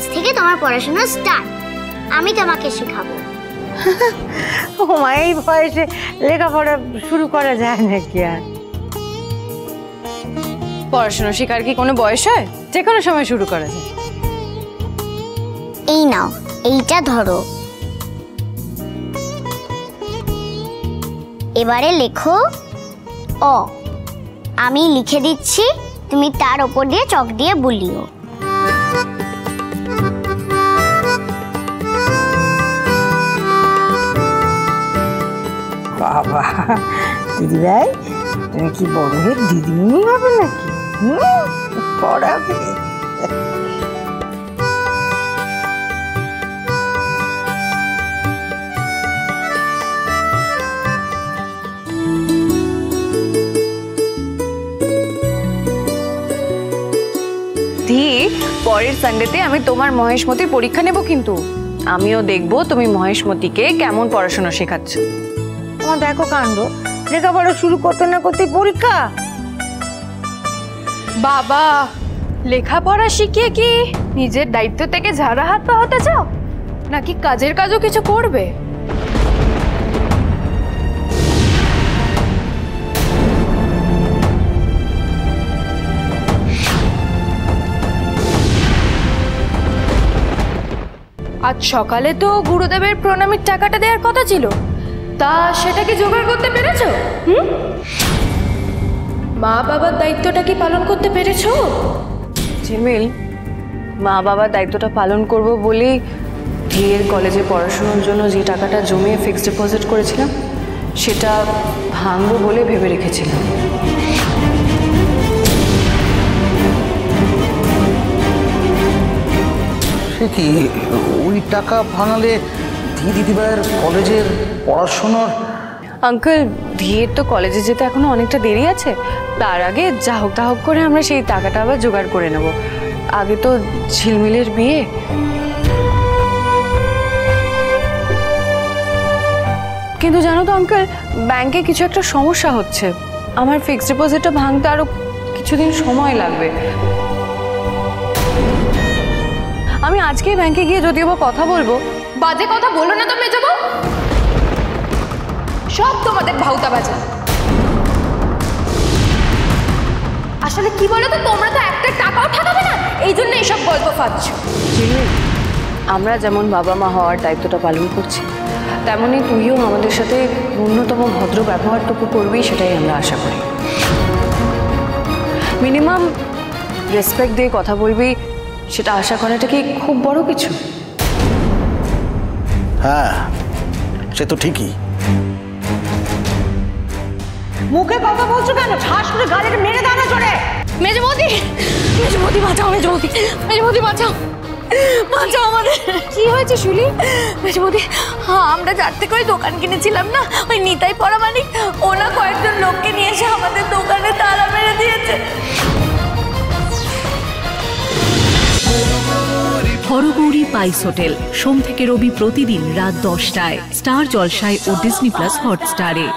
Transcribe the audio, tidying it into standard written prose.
আজ থেকে তোমার পড়াশোনা স্টার্ট, আমি তোমাকে শেখাবো। ও মা, এই বয়সে লেখাপড়া শুরু করা যায় নাকি? আর পড়াশোনা শেখার কি কোনো বয়স হয়? যে কোনো সময় শুরু করা যায়। এই নাও, এইটা ধরো, এবারে লেখো অ। আমি লিখে দিচ্ছি, তুমি তার উপর দিয়ে চক দিয়ে বুলিও। বাবা, দিদিভাই তুমি কি বড় হয়ে দিদিমণি হবে নাকি? পড়াবে। পরের সানডেতে আমি তোমার মহেশমতির পরীক্ষা নেব, কিন্তু আমিও দেখব তুমি মহেশমতিকে কেমন পড়াশোনা শেখাচ্ছ। আমার দেখো কাণ্ড, লেখাপড়া শুরু করতে না করতে পরীক্ষা। বাবা, লেখাপড়া শিখিয়ে কি নিজের দায়িত্ব থেকে ঝাড়া হাত পা হতে চাও, নাকি কাজের কাজও কিছু করবে? আজ সকালে তো গুরুদেবের প্রণামীর টাকাটা দেওয়ার কথা ছিল, তা সেটা কি জোগাড় করতে পেরেছো? মা বাবার দায়িত্বটা কি পালন করতে পেরেছো? ঝিলমিল, মা বাবার দায়িত্বটা পালন করব বলেই ধীরের কলেজে পড়াশোনার জন্য যে টাকাটা জমিয়ে ফিক্সড ডিপোজিট করেছিলাম সেটা ভাঙবো বলে ভেবে রেখেছিলাম। কি ওই টাকা ভাঙালে দিদিভাইয়ের কলেজের পড়াশোনার? আঙ্কেল, ধীরের তো কলেজে যেতে এখনো অনেকটা দেরি আছে, তার আগে যা হোক তা হোক করে আমরা সেই টাকাটা আবার জোগাড় করে নেব। আগে তো ঝিলমিলের বিয়ে। কিন্তু জানো তো আঙ্কেল, ব্যাংকে কিছু একটা সমস্যা হচ্ছে, আমার ফিক্সড ডিপোজিটটা ভাঙতে আরো কিছুদিন সময় লাগবে। আমি আজকেই ব্যাংকে গিয়ে যদিও বা কথা বলবো। বাজে কথা বলো না তো মেজাবো, সব তোমাদের ভাউতা বাজে। আসলে কি বলো তো, তোমরা তো একটা টাকাও ঠকাবে না, এই জন্য এইসব গল্প ফাঁদছ। আমরা যেমন বাবা মা হওয়ার দায়িত্বটা পালন করছি, তেমনি তুইও আমাদের সাথে ন্যূনতম ভদ্র ব্যবহারটুকু করবি, সেটাই আমরা আশা করি। মিনিমাম রেসপেক্ট দিয়ে কথা বলবি, সেটা আশা করাটা কি খুব বড় কিছু? হ্যাঁ, সে তো ঠিকই। মুখে কথা বলছো কেন? ঠাস করে গাড়িটা মেরে দাও না জোরে। মেজবৌদি, মেজবৌদি বাঁচাও, মেজবৌদি, মেজবৌদি বাঁচাও, বাঁচাও আমাদের। কি হয়েছে শুলি? মেজবৌদি, হ্যাঁ, আমরা যার থেকে ওই দোকান কিনেছিলাম না, ওই নিতাই পড়া মালিক, ওনা কয়েকজন লোককে নিয়ে এসে আমাদের দোকানে তালা মেরে দিয়েছে। হরগৌরী পাইস হোটেল, সোম থেকে রবি প্রতিদিন রাত 10টায় স্টার জলসায় ও ডিজনি প্লাস হটস্টারে।